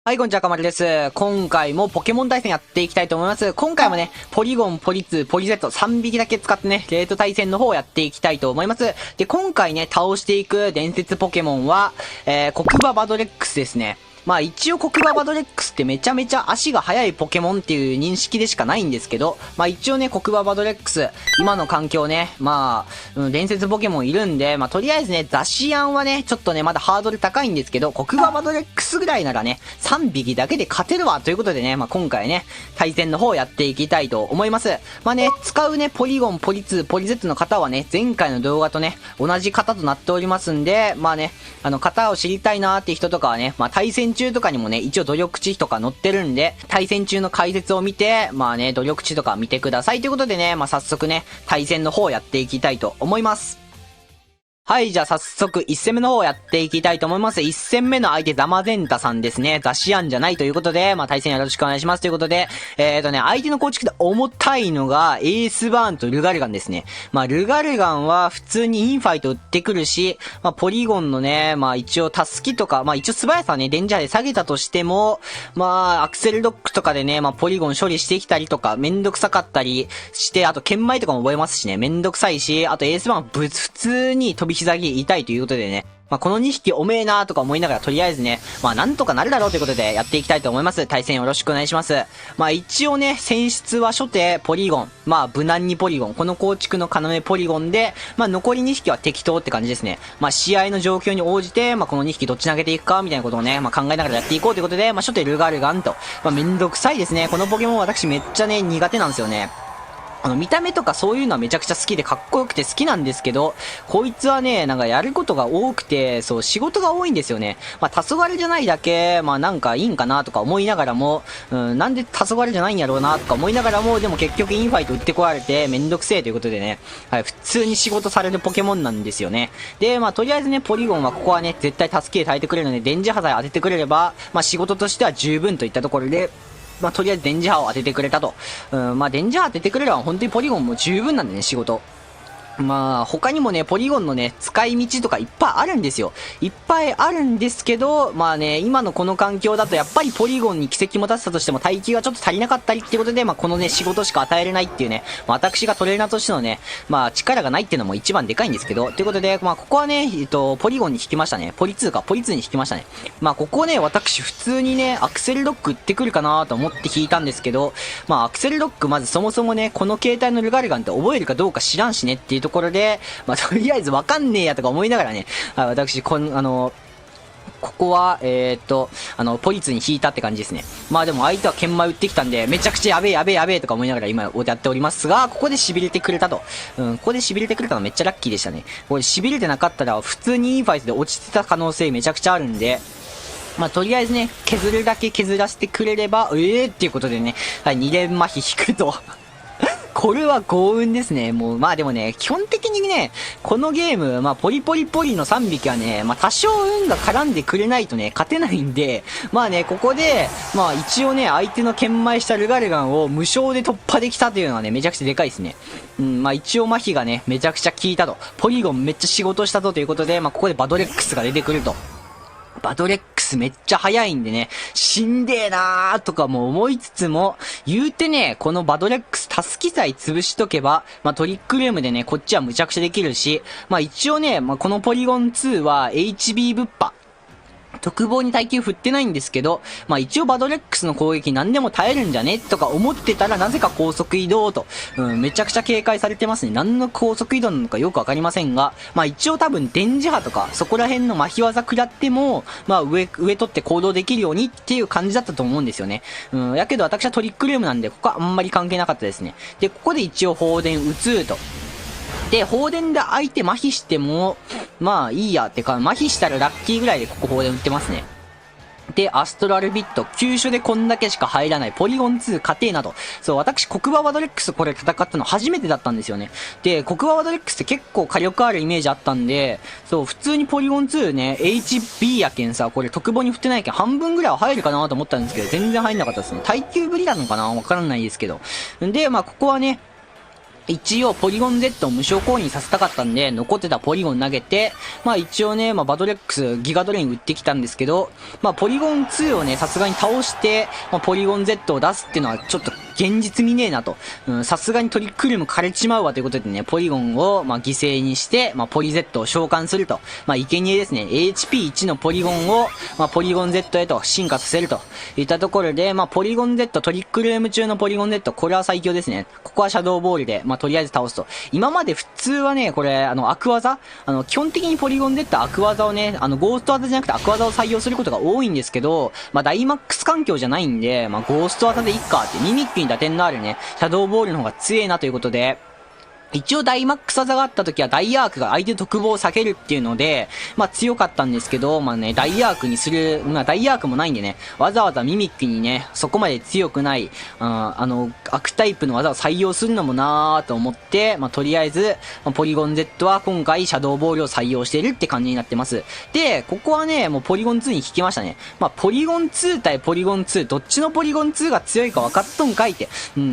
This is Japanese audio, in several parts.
はい、こんにちは、かまるです。今回もポケモン対戦やっていきたいと思います。今回もね、ポリゴン、ポリツー、ポリゼット3匹だけ使ってね、レート対戦の方をやっていきたいと思います。で、今回ね、倒していく伝説ポケモンは、コクババドレックスですね。まあ一応コクババドレックスってめちゃめちゃ足が速いポケモンっていう認識でしかないんですけど、まあ一応ね、コクババドレックス、今の環境ね、まあ、伝説ポケモンいるんで、まあとりあえずね、ザシアンはね、ちょっとね、まだハードル高いんですけど、コクババドレックスぐらいならね、3匹だけで勝てるわということでね、まあ今回ね、対戦の方をやっていきたいと思います。まあね、使うね、ポリゴン、ポリツー、ポリゼットの方はね、前回の動画とね、同じ型となっておりますんで、まあね、型を知りたいなーって人とかはね、まあ対戦中とかにもね、一応努力値とか載ってるんで、対戦中の解説を見て、まあね、努力値とか見てくださいということでね、まあ早速ね、対戦の方をやっていきたいと思います。はい、じゃあ早速1戦目の方をやっていきたいと思います。1戦目の相手ザマゼンタさんですね。ザシアンじゃないということで、まあ対戦よろしくお願いしますということで、相手の構築で重たいのがエースバーンとルガルガンですね。まあルガルガンは普通にインファイト打ってくるし、まあポリゴンのね、まあ一応タスキとか、まあ一応素早さはね、デンジャーで下げたとしても、まあアクセルロックとかでね、まあポリゴン処理してきたりとか、めんどくさかったりして、あと剣舞とかも覚えますしね、めんどくさいし、あとエースバーン普通に飛び膝切り痛いということでね、まあ、この2匹おめえなーとか思いながらとりあえずね、まあ、なんとかなるだろうということでやっていきたいと思います。対戦よろしくお願いします。まあ、一応ね、選出は初手、ポリゴン。まあ、無難にポリゴン。この構築の要ポリゴンで、まあ、残り2匹は適当って感じですね。まあ、試合の状況に応じて、まあ、この2匹どっち投げていくか、みたいなことをね、まあ、考えながらやっていこうということで、まあ、初手ルガルガンと。まあ、めんどくさいですね。このポケモン私めっちゃね、苦手なんですよね。見た目とかそういうのはめちゃくちゃ好きでかっこよくて好きなんですけど、こいつはね、なんかやることが多くて、そう、仕事が多いんですよね。まあ、黄昏じゃないだけ、まあなんかいいんかなとか思いながらも、なんで黄昏じゃないんやろうなとか思いながらも、でも結局インファイト打ってこられてめんどくせえということでね、はい、普通に仕事されるポケモンなんですよね。で、まあとりあえずね、ポリゴンはここはね、絶対助けで耐えてくれるので、電磁波さえ当ててくれれば、まあ仕事としては十分といったところで、まあ、とりあえず電磁波を当ててくれたと。まあ、電磁波当ててくれれば本当にポリゴンも十分なんでね、仕事。まあ、他にもね、ポリゴンのね、使い道とかいっぱいあるんですよ。いっぱいあるんですけど、まあね、今のこの環境だとやっぱりポリゴンに奇跡持たせたとしても耐久がちょっと足りなかったりっていうことで、まあこのね、仕事しか与えれないっていうね、まあ私がトレーナーとしてのね、まあ力がないっていうのも一番でかいんですけど、ということで、まあここはね、ポリゴンに引きましたね。ポリ2か、ポリ2に引きましたね。まあここね、私普通にね、アクセルロック打ってくるかなと思って引いたんですけど、まあアクセルロックまずそもそもね、この携帯のルガルガンって覚えるかどうか知らんしねっていうところで、まあ、とりあえずわかんねえやとか思いながらね、私、ここは、ポリツに引いたって感じですね。まあでも相手は剣舞打ってきたんで、めちゃくちゃやべえやべえやべえとか思いながら今やっておりますが、ここで痺れてくれたと。ここで痺れてくれたのめっちゃラッキーでしたね。これ痺れてなかったら普通にインファイトで落ちてた可能性めちゃくちゃあるんで、まあ、とりあえずね、削るだけ削らせてくれれば、っていうことでね、はい、2連麻痺引くと。これは幸運ですね。もう、まあでもね、基本的にね、このゲーム、まあ、ポリポリポリの3匹はね、まあ、多少運が絡んでくれないとね、勝てないんで、まあね、ここで、まあ一応ね、相手の研磨したルガルガンを無償で突破できたというのはね、めちゃくちゃでかいですね。まあ一応麻痺がね、めちゃくちゃ効いたと。ポリゴンめっちゃ仕事したぞということで、まあここでバドレックスが出てくると。バドレックスめっちゃ速いんでね、死んでえなーとかも思いつつも、言うてね、このバドレックスタスキさえ潰しとけば、まあ、トリックルームでね、こっちはむちゃくちゃできるし、まあ、一応ね、まあ、このポリゴン2は HB ぶっ破。特防に耐久振ってないんですけど、まあ一応バドレックスの攻撃何でも耐えるんじゃねとか思ってたらなぜか高速移動と、めちゃくちゃ警戒されてますね。何の高速移動なのかよくわかりませんが、まあ一応多分電磁波とかそこら辺の麻痺技食らっても、まあ上取って行動できるようにっていう感じだったと思うんですよね。やけど私はトリックルームなんでここはあんまり関係なかったですね。で、ここで一応放電打つと。で、放電で相手麻痺しても、まあいいやってか、麻痺したらラッキーぐらいでここ放電打ってますね。で、アストラルビット、急所でこんだけしか入らない、ポリゴン2、家庭など。そう、私、黒板バドレックスこれ戦ったの初めてだったんですよね。で、黒板バドレックスって結構火力あるイメージあったんで、そう、普通にポリゴン2ね、HB やけんさ、これ特防に振ってないけん半分ぐらいは入るかなと思ったんですけど、全然入んなかったですね。耐久ぶりなのかなわからないですけど。で、まあ、ここはね、一応、ポリゴン Z を無償コインさせたかったんで、残ってたポリゴン投げて、まあ一応ね、まあバトレックス、ギガドレイン売ってきたんですけど、まあポリゴン2をね、さすがに倒して、まあポリゴン Z を出すっていうのはちょっと現実見ねえなと。さすがにトリックルーム枯れちまうわということでね、ポリゴンを、まあ犠牲にして、まあポリ Z を召喚すると。まあ生贄ですね。HP1 のポリゴンを、まあポリゴン Z へと進化させるといったところで、まあポリゴン Z、トリックルーム中のポリゴン Z、これは最強ですね。ここはシャドーボールで、まあとりあえず倒すと。今まで普通はね、これ、アク技基本的にポリゴン Z アク技をね、ゴースト技じゃなくてアク技を採用することが多いんですけど、まあダイマックス環境じゃないんで、まあゴースト技でいっかって、ミミックに打点のあるね、シャドーボールの方が強えなということで、一応ダイマックス技があった時はダイアークが相手の特防を避けるっていうので、まあ強かったんですけど、まあね、ダイアークにする、まあダイアークもないんでね、わざわざミミックにね、そこまで強くない、悪タイプの技を採用するのもなーと思って、まあとりあえず、まあ、ポリゴン Z は今回シャドーボールを採用しているって感じになってます。で、ここはね、もうポリゴン2に引きましたね。まあポリゴン2対ポリゴン2、どっちのポリゴン2が強いか分かっとんかいって、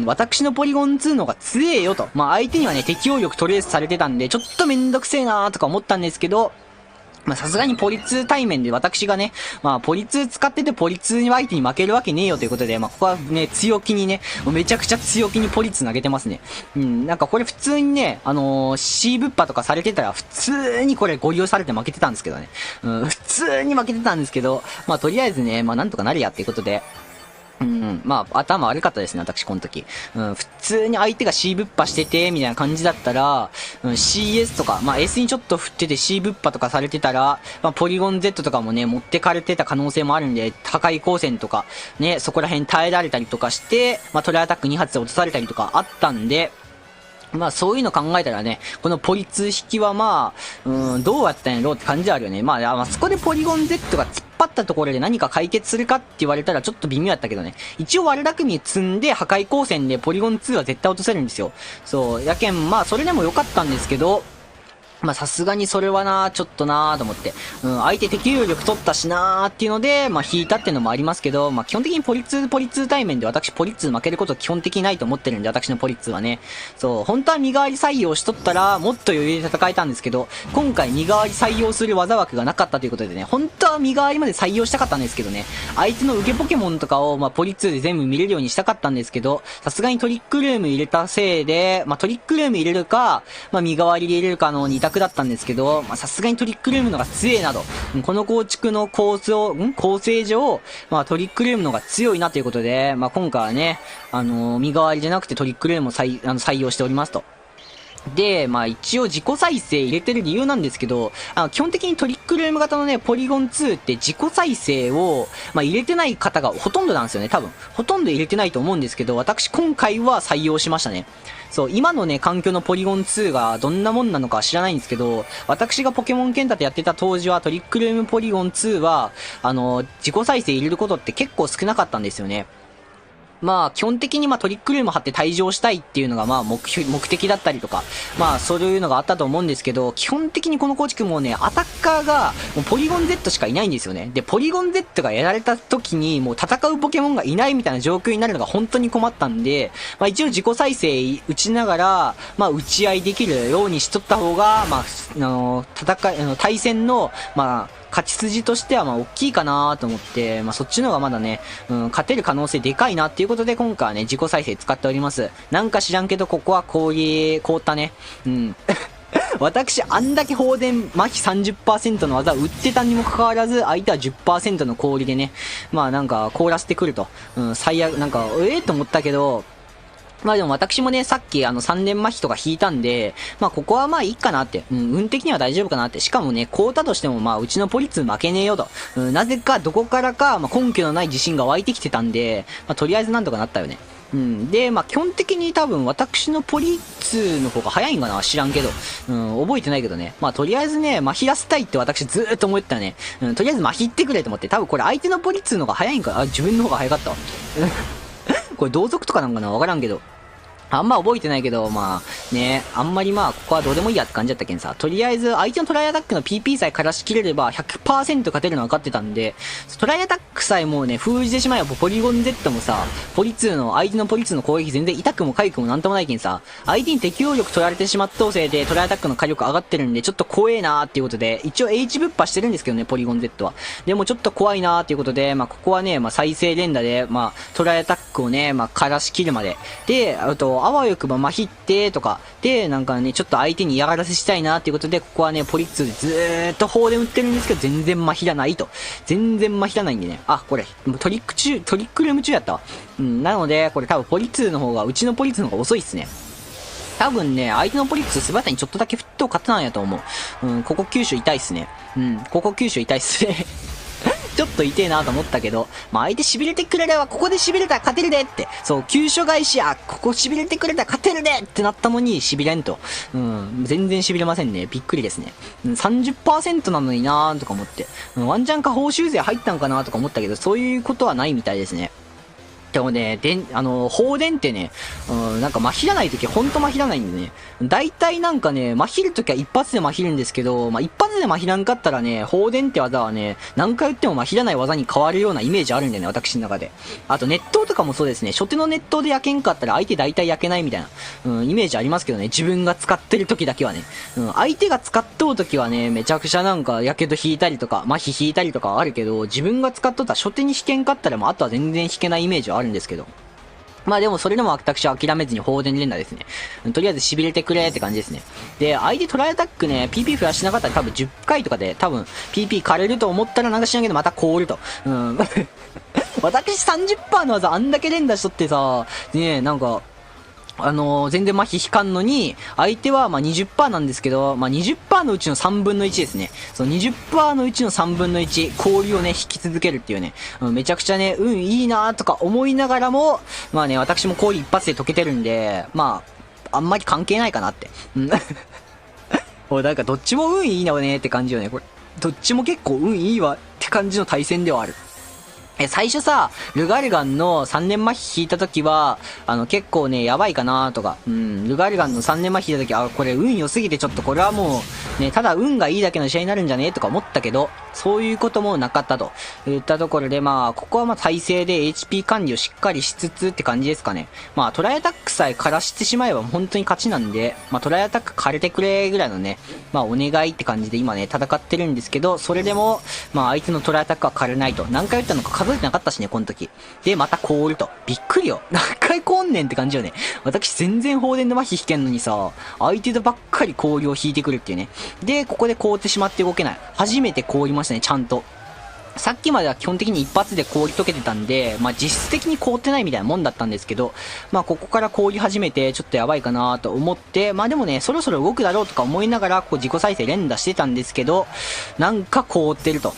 私のポリゴン2の方が強えよと。まあ相手にはね、適応力トレースされてたんで、ちょっとめんどくせえなーとか思ったんですけど、まあさすがにポリ2対面で私がね、まあポリ2使っててポリ2に相手に負けるわけねえよということで、まあここはね、強気にね、めちゃくちゃ強気にポリ2投げてますね。なんかこれ普通にね、C ぶっぱとかされてたら普通にこれご利用されて負けてたんですけどね。普通に負けてたんですけど、まあとりあえずね、まあなんとかなるやっていうことで、まあ、頭悪かったですね、私、この時。普通に相手が C ぶっぱしてて、みたいな感じだったら、CS とか、まあ S にちょっと振ってて C ぶっぱとかされてたら、まあポリゴン Z とかもね、持ってかれてた可能性もあるんで、破壊光線とか、ね、そこら辺耐えられたりとかして、まあトレアタック2発で落とされたりとかあったんで、まあそういうの考えたらね、このポリ2引きはまあ、どうやったんやろうって感じであるよね。まあ、そこでポリゴン Z が突っ張ったところで何か解決するかって言われたらちょっと微妙だったけどね。一応悪巧み積んで破壊光線でポリゴン2は絶対落とせるんですよ。そう。やけん、まあそれでも良かったんですけど、まあさすがにそれはなちょっとなと思って。相手適応力取ったしなっていうので、まあ引いたっていうのもありますけど、まあ基本的にポリ2対面で私ポリ2負けること基本的にないと思ってるんで、私のポリ2はね。そう、本当は身代わり採用しとったら、もっと余裕で戦えたんですけど、今回身代わり採用する技枠がなかったということでね、本当は身代わりまで採用したかったんですけどね、相手の受けポケモンとかを、まあポリ2で全部見れるようにしたかったんですけど、さすがにトリックルーム入れたせいで、まあトリックルーム入れるか、まあ身代わりで入れるかの2択だったんですけど、まあ、さすがにトリックルームのが強えなと。この構築の構成上、まあ、トリックルームのが強いなということで、まあ、今回はね、身代わりじゃなくてトリックルームを採用しておりますと。で、まあ一応自己再生入れてる理由なんですけど、基本的にトリックルーム型のね、ポリゴン2って自己再生を、まあ入れてない方がほとんどなんですよね、多分。ほとんど入れてないと思うんですけど、私今回は採用しましたね。そう、今のね、環境のポリゴン2がどんなもんなのかは知らないんですけど、私がポケモンケンタでやってた当時はトリックルームポリゴン2は、自己再生入れることって結構少なかったんですよね。まあ、基本的にまあトリックルーム張って退場したいっていうのがまあ目的だったりとか、まあそういうのがあったと思うんですけど、基本的にこの構築もね、アタッカーがもうポリゴン Z しかいないんですよね。で、ポリゴン Z がやられた時にもう戦うポケモンがいないみたいな状況になるのが本当に困ったんで、まあ一応自己再生打ちながら、まあ打ち合いできるようにしとった方が、まあ、対戦の、まあ、勝ち筋としてはまあ大きいかなと思って、まあそっちの方がまだね、勝てる可能性でかいなっていうことで今回はね、自己再生使っております。なんか知らんけどここは凍ったね。私、あんだけ放電麻痺 30% の技を打ってたにもかかわらず、相手は 10% の氷でね、まあなんか凍らせてくると。最悪、なんか、と思ったけど、まあでも私もね、さっき3連麻痺とか引いたんで、まあここはまあいいかなって、運的には大丈夫かなって、しかもね、こうたとしてもまあうちのポリツ負けねえよと、なぜかどこからか、まあ根拠のない自信が湧いてきてたんで、まあとりあえずなんとかなったよね。で、まあ基本的に多分私のポリツの方が早いんかな知らんけど。覚えてないけどね。まあとりあえずね、麻痺らせたいって私ずーっと思ってたね。とりあえず麻痺ってくれと思って、多分これ相手のポリツの方が早いんか、自分の方が早かったわ。これ同族とかなんかなわからんけど。あんま覚えてないけど、まあ、ね、あんまりまあ、ここはどうでもいいやって感じだったけんさ。とりあえず、相手のトライアタックの PP さえ枯らしきれれば100% 勝てるの分かってたんで、トライアタックさえもうね、封じてしまえばポリゴン Z もさ、相手のポリ2の攻撃全然痛くも痒くもなんともないけんさ、相手に適応力取られてしまったせいで、トライアタックの火力上がってるんで、ちょっと怖えなーっていうことで、一応 H ぶっ破してるんですけどね、ポリゴン Z は。でもちょっと怖いなーっていうことで、まあ、ここはね、まあ、再生連打で、まあ、トライアタックをね、まあ、枯らしきるまで。で、あと、あわよくば麻痺ってとか、で、なんかね、ちょっと相手に嫌がらせしたいなっていうことで、ここはね、ポリッツでずーっと砲で打ってるんですけど、全然麻痺らないと。全然麻痺らないんでね。あ、これ、トリックルーム中やったわ。うん、なので、これ多分ポリッツの方が、うちのポリッツの方が遅いっすね。多分ね、相手のポリッツ、スバタにちょっとだけフットを勝たなんやと思う。うん、ここ九州痛いっすね。うん、ここ九州痛いっすね。ちょっと痛えなと思ったけど、まあ相手痺れてくれれば、ここで痺れたら勝てるでって。そう、急所返しや、ここ痺れてくれたら勝てるでってなったのに痺れんと。うん、全然痺れませんね。びっくりですね。うん、30% なのになーとか思って。うん、ワンチャン下方修正入ったんかなとか思ったけど、そういうことはないみたいですね。でもね、放電ってね、なんか麻痺らないときほんと麻痺らないんでね。大体なんかね、麻痺るときは一発で麻痺るんですけど、まあ、一発で麻痺らんかったらね、放電って技はね、何回打っても麻痺らない技に変わるようなイメージあるんでね、私の中で。あと、熱湯とかもそうですね、初手の熱湯で焼けんかったら相手大体焼けないみたいな、イメージありますけどね、自分が使ってるときだけはね。相手が使っとうときはね、めちゃくちゃなんか、やけど引いたりとか、麻痺引いたりとかあるけど、自分が使っとったら初手に引けんかったらもうあとは全然引けないイメージはあるんですけど。まあでもそれでも私は諦めずに放電連打ですね。とりあえず痺れてくれって感じですね。で、相手トライアタックね、PP 増やしなかったら多分10回とかで多分 PP 枯れると思ったらなんか知らんけどまた凍ると。私30%の技あんだけ連打しとってさ、ねなんか、全然麻痺引かんのに、相手はまあ 20% なんですけど、まあ 20% のうちの3分の1ですね。その 20% のうちの3分の1、氷をね、引き続けるっていうね、めちゃくちゃね、いいなーとか思いながらも、まあね、私も氷一発で溶けてるんで、まあ、あんまり関係ないかなって。おい、なんかどっちもいいなねって感じよね、これ。どっちも結構いいわって感じの対戦ではある。最初さ、ルガルガンの3年麻痺引いた時は、結構ね、やばいかなとか、ルガルガンの3年麻痺引いた時、あ、これ運良すぎてちょっとこれはもう、ね、ただ運がいいだけの試合になるんじゃねえとか思ったけど、そういうこともなかったと。言ったところで、まあ、ここはまあ体制で HP 管理をしっかりしつつって感じですかね。まあ、トライアタックさえ枯らしてしまえば本当に勝ちなんで、まあ、トライアタック枯れてくれぐらいのね、まあ、お願いって感じで今ね、戦ってるんですけど、それでも、まあ、相手のトライアタックは枯れないと。何回打ったのか数えてなかったしね、この時。で、また凍ると。びっくりよ。何回凍んねんって感じよね。私全然放電の麻痺引けんのにさ、相手とばっかり氷を引いてくるっていうね。で、ここで凍ってしまって動けない。初めて凍りましたね、ちゃんと。さっきまでは基本的に一発で氷溶けてたんで、まあ実質的に凍ってないみたいなもんだったんですけど、まあここから凍り始めてちょっとやばいかなと思って、まあでもね、そろそろ動くだろうとか思いながら、こう自己再生連打してたんですけど、なんか凍ってると。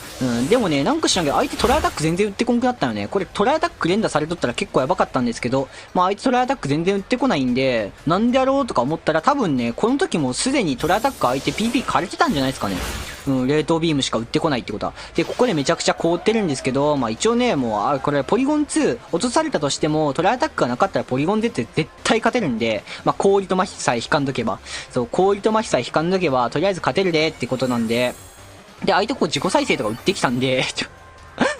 でもね、なんか知らんけど、相手トライアタック全然打ってこんくなったよね。これトライアタック連打されとったら結構やばかったんですけど、まあ相手トライアタック全然打ってこないんで、なんでやろうとか思ったら多分ね、この時もすでにトライアタック相手 PP 枯れてたんじゃないですかね。冷凍ビームしか打ってこないってことは。で、ここでめちゃくちゃ凍ってるんですけど、まあ一応ね、もう、これポリゴン2落とされたとしても、トライアタックがなかったらポリゴン Z 絶対勝てるんで、まあ氷と麻痺さえ引かんとけば、そう、氷と麻痺さえ引かんとけば、とりあえず勝てるでってことなんで、で、相手こう自己再生とか打ってきたんで、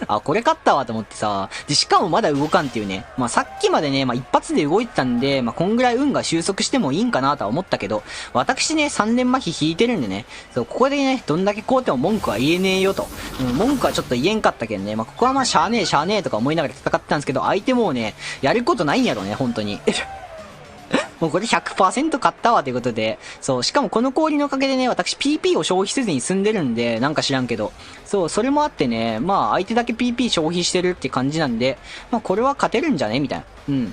あ、これ勝ったわと思ってさ、で、しかもまだ動かんっていうね。まあ、さっきまでね、まあ、一発で動いてたんで、まあ、こんぐらい運が収束してもいいんかなとは思ったけど、私ね、3連麻痺引いてるんでね、そう、ここでね、どんだけこうても文句は言えねえよと。文句はちょっと言えんかったけどね、まあ、ここはまあ、しゃあねえしゃあねえとか思いながら戦ってたんですけど、相手もうね、やることないんやろね、本当に。もうこれ 100% 買ったわということで、そう、しかもこの氷のおかげでね、私 PP を消費せずに済んでるんで、なんか知らんけど、そう、それもあってね、まあ相手だけ PP 消費してるって感じなんで、まあこれは勝てるんじゃねみたいな。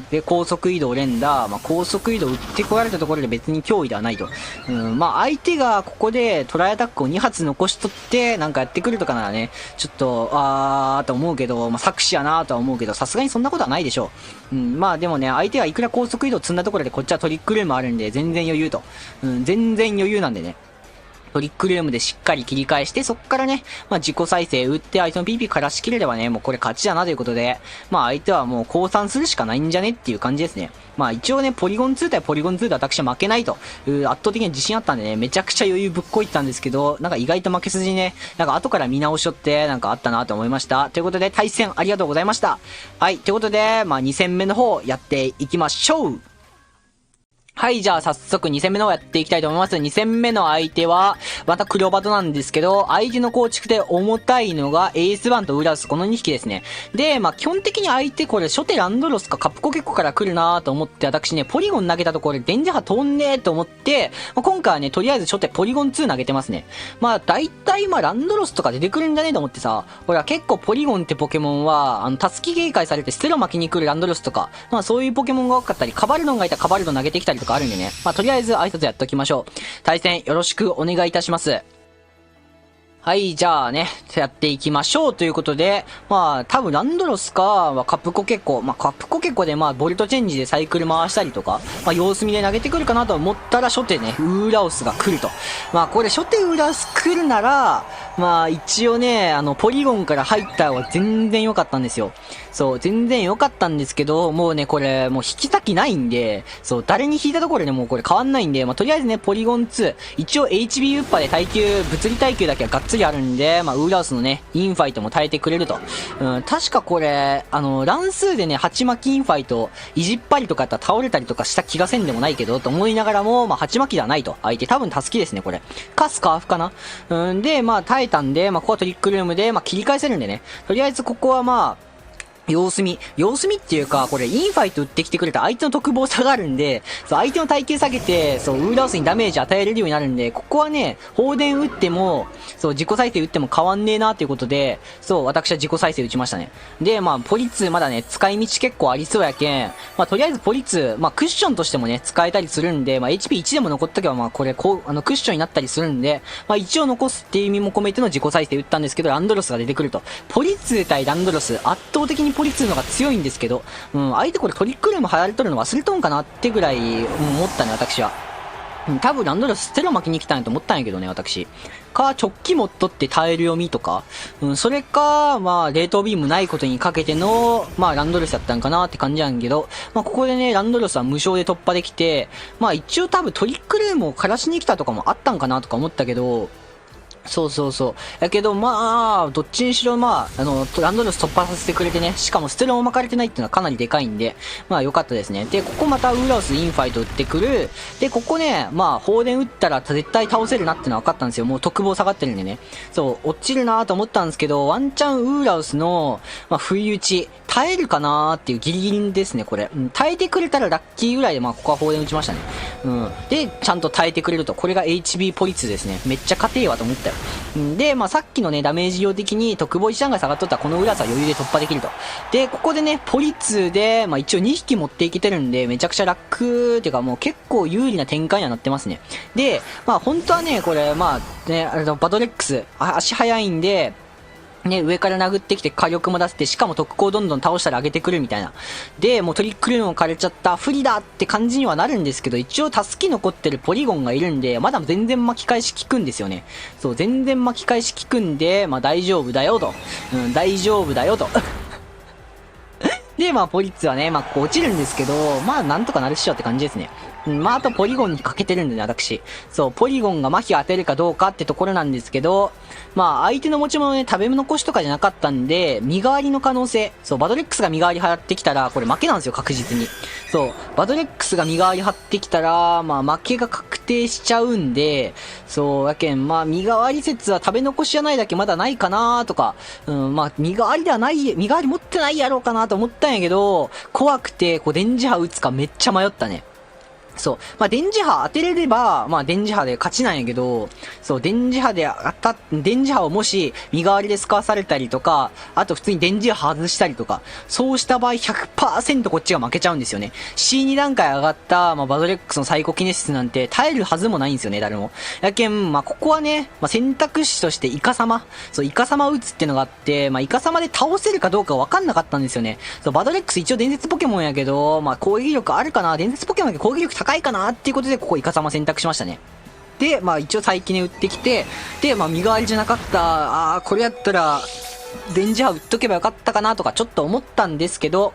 で、高速移動連打、まあ高速移動打ってこられたところで別に脅威ではないと。まあ相手がここでトライアタックを2発残しとって、なんかやってくるとかならね、ちょっと、と思うけど、まあ作詞やなとは思うけど、さすがにそんなことはないでしょう。まあでもね、相手がいくら高速移動積んだところでこっちはトリックルームあるんで、全然余裕と。全然余裕なんでね。トリックルームでしっかり切り返して、そっからね、自己再生打って相手の PP からしきれればね、もうこれ勝ちだなということで、相手はもう降参するしかないんじゃねっていう感じですね。一応ね、ポリゴン2対ポリゴン2で私は負けないという圧倒的に自信あったんでね、めちゃくちゃ余裕ぶっこいてたんですけど、意外と負け筋ね、後から見直しとってあったなと思いました。ということで対戦ありがとうございました。はい、ということで、2戦目の方やっていきましょう。はい、じゃあ早速2戦目の方やっていきたいと思います。2戦目の相手は、また黒バトなんですけど、相手の構築で重たいのがエースバンとウラウス、この2匹ですね。で、基本的に相手これ初手ランドロスかカプコケコから来るなーと思って、私ね、ポリゴン投げたところで電磁波飛んねーと思って、今回はね、とりあえず初手ポリゴン2投げてますね。大体ランドロスとか出てくるんじゃねえと思ってさ、ほら結構ポリゴンってポケモンは、タスキ警戒されてステロ巻きに来るランドロスとか、そういうポケモンが多かったり、カバルドンがいたらカバルドン投げてきたりとかあるんでね。とりあえず挨拶やっておきましょう。対戦よろしくお願いいたします。はい、じゃあね、やっていきましょうということで、多分ランドロスか、カプコケコ、カプコケコでボルトチェンジでサイクル回したりとか、様子見で投げてくるかなと思ったら初手ね、ウーラオスが来ると。これ初手ウーラオス来るなら、一応ね、ポリゴンから入った方が全然良かったんですよ。そう、全然良かったんですけど、もうね、これ、もう引き先ないんで、そう、誰に引いたところでもうこれ変わんないんで、とりあえずね、ポリゴン2、一応 HB ウッパで物理耐久だけはがっつりあるんで、ウーラウスのね、インファイトも耐えてくれると。確かこれ、乱数でね、鉢巻きインファイト、いじっぱりとかやったら倒れたりとかした気がせんでもないけど、と思いながらも、鉢巻きではないと。相手多分タスキですね、これ。かスカーフかな。で、耐えたんで、ここはトリックルームで、切り返せるんでね。とりあえずここは様子見っていうか、これ、インファイト打ってきてくれた相手の特防下がるんで、そう、相手の耐久下げて、そう、ウーラウスにダメージ与えれるようになるんで、ここはね、放電打っても、そう、自己再生打っても変わんねえなっていうことで、そう、私は自己再生打ちましたね。で、ポリ2まだね、使い道結構ありそうやけん、とりあえずポリ2、クッションとしてもね、使えたりするんで、HP1 でも残っとけば、これ、クッションになったりするんで、一応残すっていう意味も込めての自己再生打ったんですけど、ランドロスが出てくると。ポリ2対ランドロス、圧倒的にポリ2のが強いんですけど、相手これトリックルーム流行れとるの忘れとんかなってぐらい、思ったね、私は。多分ランドロスステロ巻きに来たんやと思ったんやけどね、私。直帰持っとって耐える読みとか、それか、冷凍ビームないことにかけての、ランドロスやったんかなって感じやんけど、ここでね、ランドロスは無償で突破できて、一応多分トリックルームを枯らしに来たとかもあったんかなとか思ったけど、そうそうそう。やけど、どっちにしろ、ランドロス突破させてくれてね、しかもステロンを巻かれてないっていうのはかなりでかいんで、良かったですね。で、ここまたウーラウスインファイト打ってくる。で、ここね、放電打ったら絶対倒せるなってのは分かったんですよ。もう特防下がってるんでね。そう、落ちるなと思ったんですけど、ワンチャンウーラウスの、不意打ち、耐えるかなーっていうギリギリですね、これ。耐えてくれたらラッキーぐらいで、ここは放電打ちましたね。で、ちゃんと耐えてくれると。これが HB ポリ2ですね。めっちゃ勝てえわと思ったよ。で、さっきのね、ダメージ量的に特防一段が下がっとったらこのウラスは余裕で突破できると。で、ここでね、ポリ2で、一応2匹持っていけてるんで、めちゃくちゃ楽っていうかもう結構有利な展開にはなってますね。で、本当はね、これ、ね、バトレックス、足早いんで、ね、上から殴ってきて火力も出せて、しかも特攻をどんどん倒したら上げてくるみたいな。で、もうトリックルームを枯れちゃった、不利だって感じにはなるんですけど、一応助け残ってるポリゴンがいるんで、まだ全然巻き返し効くんですよね。そう、全然巻き返し効くんで、大丈夫だよと。大丈夫だよと。で、ポリッツはね、ここ落ちるんですけど、なんとかなるっしょって感じですね。あとポリゴンにかけてるんでね、私。そう、ポリゴンが麻痺当てるかどうかってところなんですけど、相手の持ち物ね、食べ残しとかじゃなかったんで、身代わりの可能性。そう、バドレックスが身代わり払ってきたら、これ負けなんですよ、確実に。そう、バドレックスが身代わり張ってきたら、負けが確定しちゃうんで、そう、やけん、身代わり説は食べ残しじゃないだけまだないかなとか、身代わりではない、身代わり持ってないやろうかなと思ったんやけど、怖くて、電磁波打つかめっちゃ迷ったね。そう。電磁波当てれれば、電磁波で勝ちなんやけど、そう、電磁波をもし、身代わりで使わされたりとか、あと普通に電磁波外したりとか、そうした場合 100% こっちが負けちゃうんですよね。C2 段階上がった、バドレックスのサイコキネシスなんて耐えるはずもないんですよね、誰も。やけん、ここはね、選択肢としてイカ様。そう、イカ様打つってのがあって、イカ様で倒せるかどうかわかんなかったんですよね。そう、バドレックス一応伝説ポケモンやけど、攻撃力あるかな、伝説ポケモンやけど攻撃力高いかなっていうことで、ここイカ様選択しましたね。で、まあ一応再起ね売ってきて、で、まあ身代わりじゃなかった、これやったら、電磁波売っとけばよかったかなとかちょっと思ったんですけど、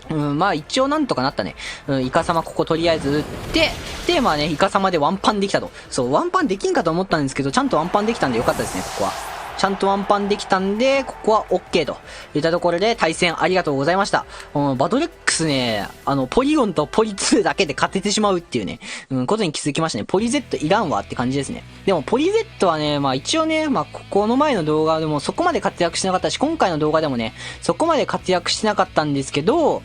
まあ一応なんとかなったね。イカ様こことりあえず打って、で、まあね、イカ様でワンパンできたと。そう、ワンパンできんかと思ったんですけど、ちゃんとワンパンできたんでよかったですね、ここは。ちゃんとワンパンできたんで、ここは OK といったところで対戦ありがとうございました。バトレックスね、ポリゴンとポリ2だけで勝ててしまうっていうね、ことに気づきましたね。ポリ Z いらんわって感じですね。でもポリ Z はね、まあ一応ね、まあこの前の動画でもそこまで活躍してなかったし、今回の動画でもね、そこまで活躍してなかったんですけど、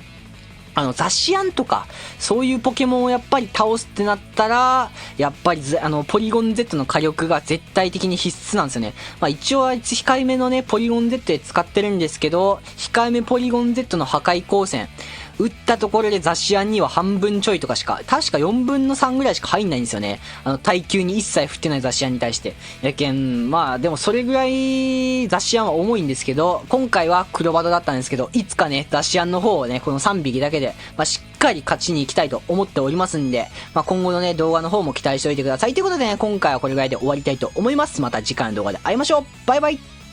雑誌案とか、そういうポケモンをやっぱり倒すってなったら、やっぱりポリゴン Z の火力が絶対的に必須なんですよね。まあ一応あいつ控えめのね、ポリゴン Z で使ってるんですけど、控えめポリゴン Z の破壊光線、打ったところで雑誌案には半分ちょいとかしか、確か4分の3ぐらいしか入んないんですよね。耐久に一切振ってない雑誌案に対して。やけん、まあでもそれぐらい雑誌案は重いんですけど、今回は黒バドだったんですけど、いつかね、雑誌案の方をね、この3匹だけで、まあしっかり勝ちに行きたいと思っておりますんで、まあ今後のね、動画の方も期待しておいてください。ということでね、今回はこれぐらいで終わりたいと思います。また次回の動画で会いましょう。バイバイ。